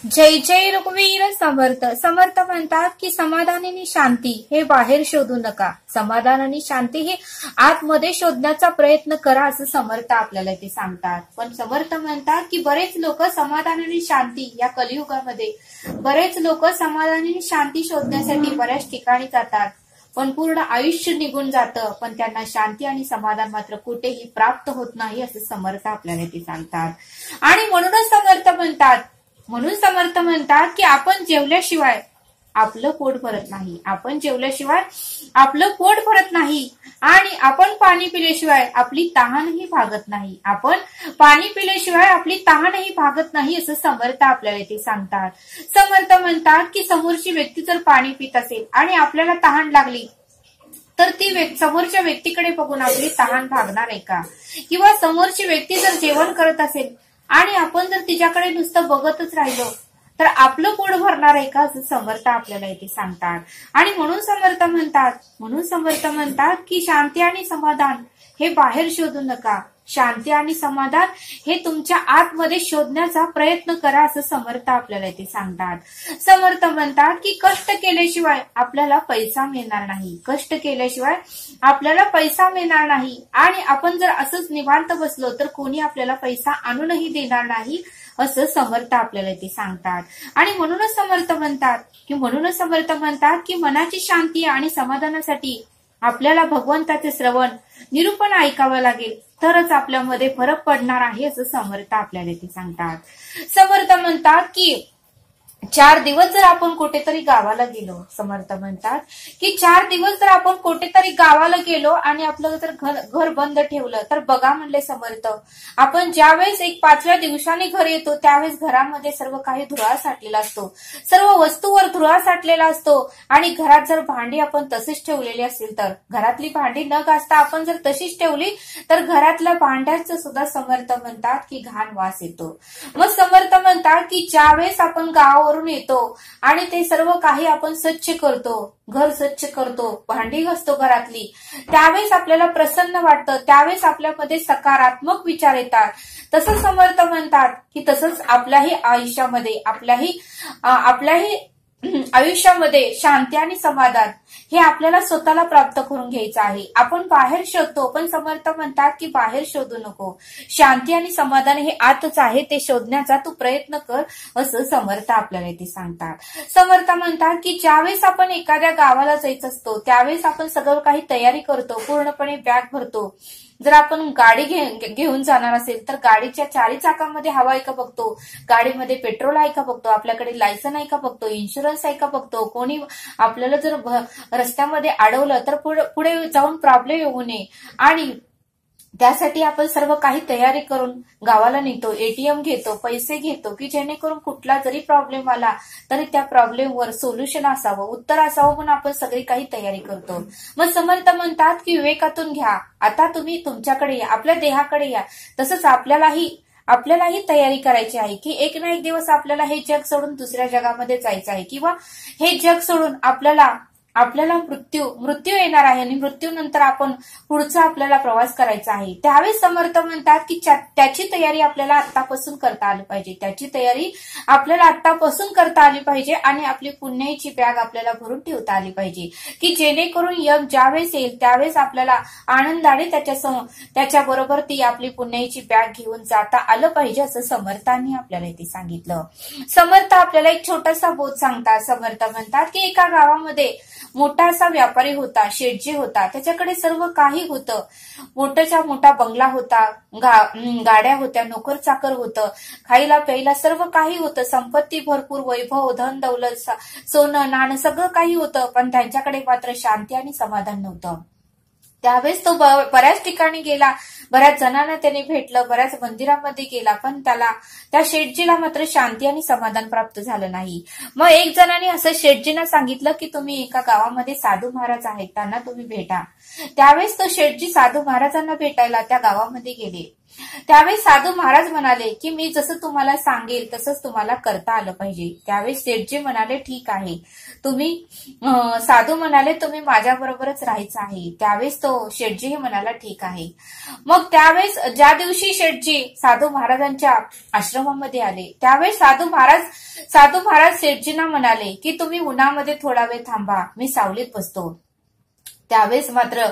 जय जय रघुवीर समर्थ. समर्थ म्हणतात की समाधान आणि शांती हे बाहेर शोधू नका, समाधान आणि शांती हे आतमध्ये शोधण्याचा प्रयत्न करा, असं समर्थ आपल्याला ते सांगतात. पण समर्थ म्हणतात की बरेच लोक समाधान आणि शांती या कलियुगामध्ये बरेच लोक समाधान आणि शांती शोधण्यासाठी बऱ्याच ठिकाणी जातात, पण पूर्ण आयुष्य निघून जातं, पण त्यांना शांती आणि समाधान मात्र कुठेही प्राप्त होत नाही, असं समर्थ आपल्याला ते सांगतात. आणि म्हणून समर्थ म्हणतात की आपण जेवल्याशिवाय आपलं पोट भरत नाही, आपण जेवल्याशिवाय आपलं पोट भरत नाही, आणि आपण पाणी पिल्याशिवाय आपली तहानही भागत नाही, आपण पाणी पिल्याशिवाय आपली तहानही भागत नाही, असं समर्थ आपल्याला ते सांगतात. समर्थ म्हणतात की समोरची व्यक्ती जर पाणी पित असेल आणि आपल्याला तहान लागली तर ती समोरच्या व्यक्तीकडे बघून आपली तहान भागणार आहे का? किंवा समोरची व्यक्ती जर जेवण करत असेल आणि आपण जर तिच्याकडे नुसतं बघतच राहिलो तर आपलं पोट भरणार आहे का, असं समर्थ आपल्याला इथे सांगतात. आणि म्हणून समर्थ म्हणतात की शांती आणि समाधान हे बाहेर शोधू नका, शांती आणि समाधान हे तुमच्या आतमध्ये शोधण्याचा प्रयत्न करा, असं समर्थ आपल्याला इथे सांगतात. समर्थ म्हणतात की कष्ट केल्याशिवाय आपल्याला पैसा मिळणार नाही, कष्ट केल्याशिवाय आपल्याला पैसा मिळणार नाही, आणि आपण जर असंच निवांत बसलो तर कोणी आपल्याला पैसा आणूनही देणार नाही, असं समर्थ आपल्याला ते सांगतात. आणि म्हणूनच समर्थ म्हणतात की मनाची शांती आणि समाधानासाठी आपल्याला भगवंताचे श्रवण निरूपण ऐकावं लागेल, तरच आपल्यामध्ये फरक पडणार आहे, असं समर्थ आपल्याला ते सांगतात. समर्थ म्हणतात की 4 दिवस जर आपण कुठेतरी गावाला गेलो, समर्थ म्हणतात की 4 दिवस जर आपण कुठेतरी गावाला गेलो आणि आपलं जर घर बंद ठेवलं तर बघा म्हणले समर्थ, आपण ज्यावेळेस एक 5व्या दिवसाने घर येतो त्यावेळेस घरामध्ये सर्व काही धुळा साठलेला असतो, सर्व वस्तूवर धुळा साठलेला असतो, आणि घरात जर भांडी आपण तशीच ठेवलेली असतील तर घरातली भांडी न घासता आपण जर तशीच ठेवली तर घरातल्या भांड्याचं सुद्धा समर्थ म्हणतात की घाण वास येतो. मग समर्थ म्हणतात की ज्यावेळेस आपण गावावरून येतो आणि ते सर्व काही आपण स्वच्छ करतो, घर स्वच्छ करतो, भांडी घासतो घरातली, त्यावेळेस आपल्याला प्रसन्न वाटतं, त्यावेळेस आपल्यामध्ये सकारात्मक विचार येतात. तसंच समर्थ म्हणतात की तसंच आपल्याही आयुष्यामध्ये शांती आणि समाधान हे आपल्याला स्वतःला प्राप्त करून घ्यायचं आहे. आपण बाहेर शोधतो, पण समर्थ म्हणतात की बाहेर शोधू नको, शांती आणि समाधान हे आतच आहे, ते शोधण्याचा तू प्रयत्न कर, असं समर्थ आपल्याला इथे सांगतात. समर्थ म्हणतात की ज्यावेळेस आपण एखाद्या गावाला जायचं असतो त्यावेळेस आपण सगळं काही तयारी करतो, पूर्णपणे बॅग भरतो. जर आपण गाडी घेऊन जाणार असेल तर गाडीच्या 4 चाकामध्ये हवा आहे का बघतो, गाडीमध्ये पेट्रोल आहे का बघतो, आपल्याकडे लायसन आहे का बघतो, इन्शुरन्स आहे का बघतो, कोणी आपल्याला जर रस्त्यामध्ये अडवलं तर पुढे जाऊन प्रॉब्लेम येऊ नये, आणि त्यासाठी आपण सर्व काही तयारी करून गावाला निघतो, एटीएम घेतो, पैसे घेतो, की जेणेकरून कुठला जरी प्रॉब्लेम आला तरी त्या प्रॉब्लेमवर सोल्युशन असावं, उत्तर असावं, म्हणून आपण सगळी काही तयारी करतो. मग समर्थ म्हणतात की विवेकातून घ्या, आता तुम्ही तुमच्याकडे या, आपल्या देहाकडे या, तसंच आपल्यालाही तयारी करायची आहे की एक ना एक दिवस आपल्याला हे जग सोडून दुसऱ्या जगामध्ये जायचं आहे, किंवा हे जग सोडून आपल्याला मृत्यू येणार आहे, आणि मृत्यूनंतर आपण पुढचा आपल्याला प्रवास करायचा आहे. त्यावेळेस समर्थ म्हणतात की त्याची तयारी आपल्याला आतापासून करता आली पाहिजे, आणि आपली पुण्याची बॅग आपल्याला भरून ठेवता आली पाहिजे, की जेणेकरून यम ज्यावेळेस येईल त्यावेळेस आपल्याला आनंदाने त्याच्याबरोबर ती आपली पुण्याची बॅग घेऊन जाता आलं पाहिजे, असं समर्थांनी आपल्याला इथे सांगितलं. समर्थ आपल्याला एक छोटासा बोध सांगतात. समर्थ म्हणतात की एका गावामध्ये मोठा असा व्यापारी होता, शेठजी होता, त्याच्याकडे सर्व काही होतं, मोठाच्या मोठा बंगला होता, गाड्या होत्या, नोकर चाकर होतं, खायला प्यायला सर्व काही होतं, संपत्ती भरपूर, वैभव, धन दौलत, सोनं नाणं सगळं काही होतं, पण त्यांच्याकडे मात्र शांती आणि समाधान नव्हतं. त्यावेळेस तो बऱ्याच ठिकाणी गेला, बऱ्याच जणांना त्याने भेटलं, बऱ्याच मंदिरामध्ये गेला, पण त्या शेठजीला मात्र शांती आणि समाधान प्राप्त झालं नाही. मग एक जणांनी असं शेठजींना सांगितलं की तुम्ही एका गावामध्ये साधू महाराज आहेत, त्यांना तुम्ही भेटा. त्यावेळेस तो शेठजी साधू महाराजांना भेटायला त्या गावामध्ये गेले. त्यावेळेस साधू महाराज म्हणाले की मी जसं तुम्हाला सांगेल तसंच तुम्हाला करता आलं पाहिजे. त्यावेळेस शेठजी म्हणाले ठीक आहे. तुम्ही साधू म्हणाले तुम्ही माझ्या बरोबरच राहायचं आहे. त्यावेळेस तो शेठजीही म्हणाला ठीक आहे. मग त्यावेळेस ज्या दिवशी शेठजी साधू महाराजांच्या आश्रमामध्ये आले त्यावेळेस साधू महाराज शेठजींना म्हणाले की तुम्ही उन्हामध्ये थोडा वेळ थांबा, मी सावलीत बसतो. त्यावेळेस मात्र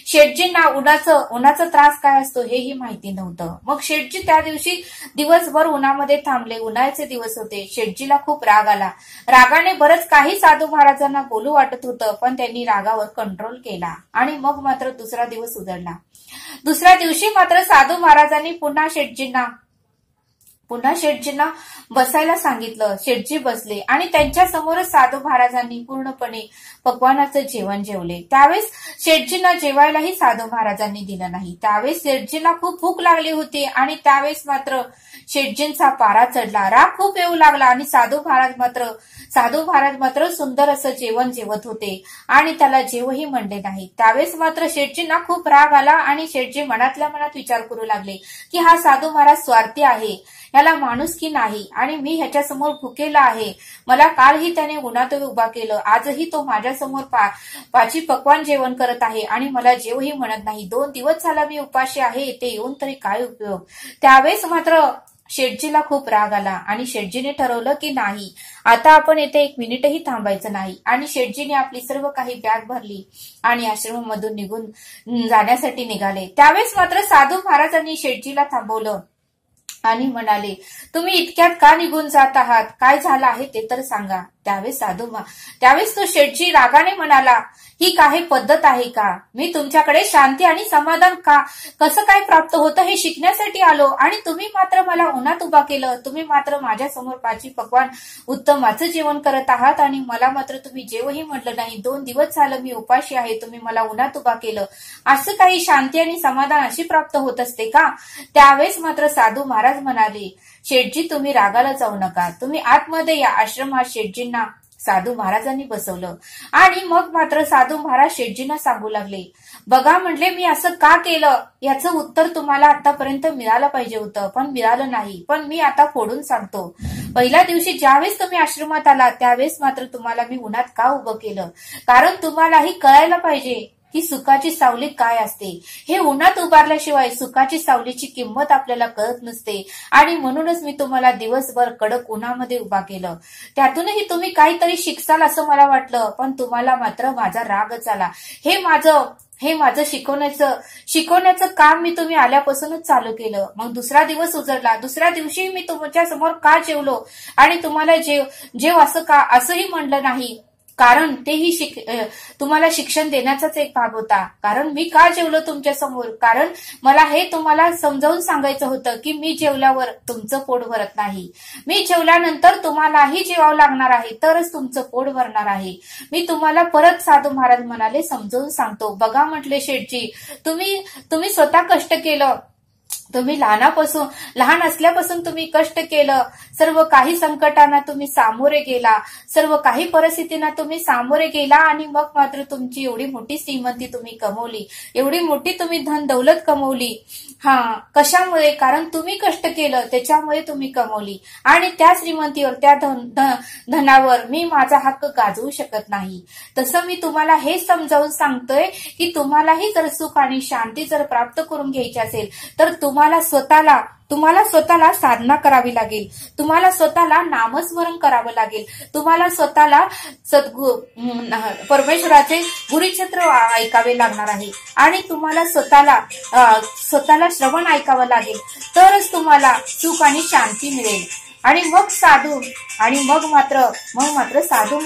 शेठजींना उन्हाचा त्रास काय असतो हेही माहिती नव्हतं. मग शेठजी त्या दिवशी दिवसभर उन्हामध्ये थांबले. उन्हाळ्याचे दिवस होते. शेठजीला खूप राग आला. रागाने बरंच काही साधू महाराजांना बोलू वाटत होतं, पण त्यांनी रागावर कंट्रोल केला आणि मग मात्र दुसरा दिवस उजळला. दुसऱ्या दिवशी मात्र साधू महाराजांनी पुन्हा शेठजींना बसायला सांगितलं. शेठजी बसले आणि त्यांच्या समोरच साधू महाराजांनी पूर्णपणे पक्वानाचं जेवण जेवले. त्यावेळेस शेठजींना जेवायलाही साधू महाराजांनी दिलं नाही. त्यावेळेस शेठजींना खूप भूक लागली होती आणि त्यावेळेस मात्र शेठजींचा पारा चढला. राग खूप येऊ लागला आणि साधू महाराज मात्र सुंदर असं जेवण जेवत होते आणि त्याला जेवही म्हणले नाही. त्यावेळेस मात्र शेठजींना खूप राग आला आणि शेठजी मनातल्या मनात विचार करू लागले की हा साधू महाराज स्वार्थी आहे, याला माणुसकी नाही आणि मी ह्याच्यासमोर भुकेला आहे. मला कालही त्याने उन्हात उभा केलं, आजही तो माझ्यासमोर पाची पक्वान जेवण करत आहे आणि मला जेवही म्हणत नाही. 2 दिवस झाला मी उपाशी आहे, इथे येऊन तरी काय उपयोग. त्यावेळेस मात्र शेठजीला खूप राग आला आणि शेठजीने ठरवलं की नाही, आता आपण येथे 1 मिनिटही थांबायचं नाही. आणि शेठजीने आपली सर्व काही बॅग भरली आणि आश्रमामधून निघून जाण्यासाठी निघाले. त्यावेळेस मात्र साधू महाराजांनी शेठजीला थांबवलं आणि म्हणाले तुम्ही इतक्यात का निघून जात आहात, काय झालं आहे ते तर सांगा. त्यावेळेस तो शेठजी रागाने म्हणाला ही काही पद्धत आहे का? मी तुमच्याकडे शांती आणि समाधान कसं काय प्राप्त होतं हे शिकण्यासाठी आलो आणि तुम्ही मात्र मला उन्हात उभा केलं. तुम्ही मात्र माझ्या समोर पाची पक्वान उत्तमाचं जेवण करत आहात आणि मला मात्र तुम्ही जेवही म्हटलं नाही. 2 दिवस झालं मी उपाशी आहे, तुम्ही मला उन्हात उभा केलं. असं काही शांती आणि समाधान अशी प्राप्त होत असते का? त्यावेळेस मात्र साधू महाराज म्हणाले शेठजी तुम्ही रागाला जाऊ नका, तुम्ही आतमध्ये या. आश्रमात शेठजींना साधू महाराजांनी बसवलं आणि मग मात्र साधू महाराज शेठजींना सांगू लागले बघा म्हटले मी असं का केलं याचं उत्तर तुम्हाला आतापर्यंत मिळालं पाहिजे होतं, पण मिळालं नाही. पण मी आता फोडून सांगतो. पहिल्या दिवशी ज्यावेळेस तुम्ही आश्रमात आला त्यावेळेस मात्र तुम्हाला मी उन्हात का उभं केलं, कारण तुम्हालाही कळायला पाहिजे की सुखाची सावली काय असते. हे उन्हात उभारल्याशिवाय सुखाची सावलीची किंमत आपल्याला कळत नसते आणि म्हणूनच मी तुम्हाला दिवसभर कडक उन्हामध्ये उभा केलं. त्यातूनही तुम्ही काहीतरी शिकसाल असं मला वाटलं, पण तुम्हाला मात्र माझा रागच आला. हे माझं शिकवण्याचं काम मी तुम्ही आल्यापासूनच चालू केलं. मग दुसरा दिवस उजळला. दुसऱ्या दिवशी मी तुमच्या समोर का जेवलो आणि तुम्हाला जेव असंही म्हणलं नाही, कारण तेही तुम्हाला शिक्षण देण्याचाच एक भाग होता. कारण मी का जेवलो तुमच्या समोर, कारण मला हे तुम्हाला समजावून सांगायचं होतं की मी जेवल्यावर तुमचं पोट भरत नाही. मी जेवल्यानंतर तुम्हालाही जेवावं लागणार आहे, तरच तुमचं पोट भरणार आहे. मी तुम्हाला परत साधू महाराज म्हणाले समजावून सांगतो. बघा म्हटले शेठजी तुम्ही स्वतः कष्ट केलं, तुम्ही लहान असल्यापासून तुम्ही कष्ट केलं, सर्व काही संकटांना तुम्ही सामोरे गेला, सर्व काही परिस्थितींना तुम्ही सामोरे गेला आणि मग मात्र तुमची एवढी मोठी श्रीमंती तुम्ही कमवली, एवढी मोठी तुम्ही धन दौलत कमवली. कशामुळे? कारण तुम्ही कष्ट केलं त्याच्यामुळे तुम्ही कमवली आणि त्या श्रीमंतीवर त्या धनावर मी माझा हक्क गाजवू शकत नाही. तसं मी तुम्हाला हे समजावून सांगतोय की तुम्हालाही जर सुख आणि शांती जर प्राप्त करून घ्यायची असेल तर तुम्हाला स्वतःला साधना करावी लागेल, तुम्हाला स्वतःला नामस्मरण करावं लागेल, तुम्हाला स्वतःला परमेश्वराचे गुरुचरित्र ऐकावे लागणार आहे आणि तुम्हाला स्वतःला श्रवण ऐकावं लागेल, तरच तुम्हाला सुख आणि शांती मिळेल. आणि मग मात्र साधू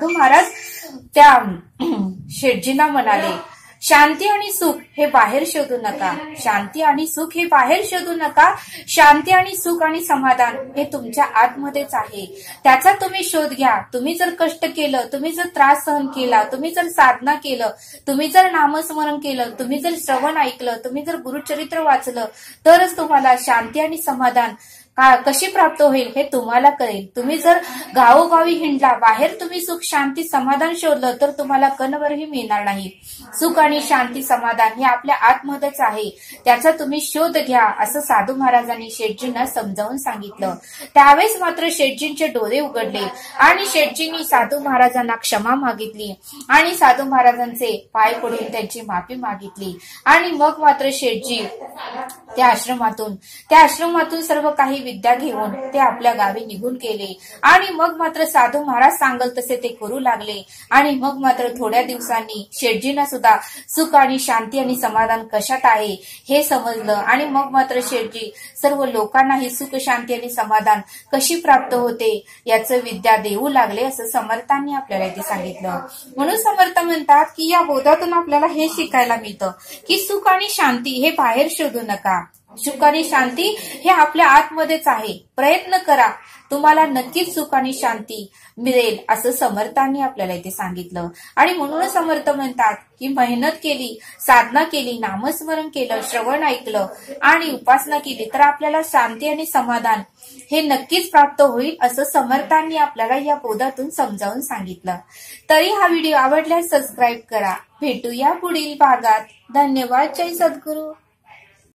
महाराज त्या शेठजींना म्हणाले शांती आणि सुख हे बाहेर शोधू नका, शांती आणि सुख हे बाहेर शोधू नका. शांती आणि सुख आणि समाधान हे तुमच्या आतमध्येच आहे, त्याचा तुम्ही शोध घ्या. तुम्ही जर कष्ट केलं, तुम्ही जर त्रास सहन केला, तुम्ही जर साधना केलं, तुम्ही जर नामस्मरण केलं, तुम्ही जर श्रवण ऐकलं, तुम्ही जर गुरुचरित्र वाचलं, तरच तुम्हाला शांती आणि समाधान कशी प्राप्त होईल हे तुम्हाला कळेल. तुम्ही जर गावोगावी हिंडला, बाहेर तुम्ही सुख शांती समाधान शोधलं तर तुम्हाला कणभरही मिळणार नाही. सुख आणि शांती समाधान हे आपल्या आतमध्येच आहे, त्याचा तुम्ही शोध घ्या असं साधू महाराजांनी शेठजींना समजावून सांगितलं. त्यावेळेस मात्र शेठजींचे डोळे उघडले आणि शेठजींनी साधू महाराजांना क्षमा मागितली आणि साधू महाराजांचे पाय पडून त्यांची माफी मागितली. आणि मग मात्र शेठजी त्या आश्रमातून सर्व काही विद्या घेऊन ते आपल्या गावी निघून गेले. आणि मग मात्र साधू महाराज सांगल तसे ते करू लागले. आणि मग मात्र थोड्या दिवसांनी शेठजींना सुद्धा सुख आणि शांती आणि समाधान कशात आहे हे समजलं. आणि मग मात्र शेठजी सर्व लोकांनाही सुख शांती आणि समाधान कशी प्राप्त होते याचं विद्या देऊ लागले असं समर्थांनी आपल्याला इथे सांगितलं. म्हणून समर्थ म्हणतात की या बोधातून आपल्याला हे शिकायला मिळतं की सुख आणि शांती हे बाहेर शोधू नका. सुख आणि शांती हे आपल्या आतमध्येच आहे. प्रयत्न करा, तुम्हाला नक्कीच सुख आणि शांती मिळेल असं समर्थांनी आपल्याला इथे सांगितलं. आणि म्हणून समर्थ म्हणतात की मेहनत केली, साधना केली, नामस्मरण केलं, श्रवण ऐकलं आणि उपासना केली तर आपल्याला शांती आणि समाधान हे नक्कीच प्राप्त होईल असं समर्थांनी आपल्याला या बोधातून समजावून सांगितलं. तरी हा व्हिडिओ आवडल्यास सबस्क्राईब करा. भेटूया पुढील भागात. धन्यवाद. जय सद्गुरू.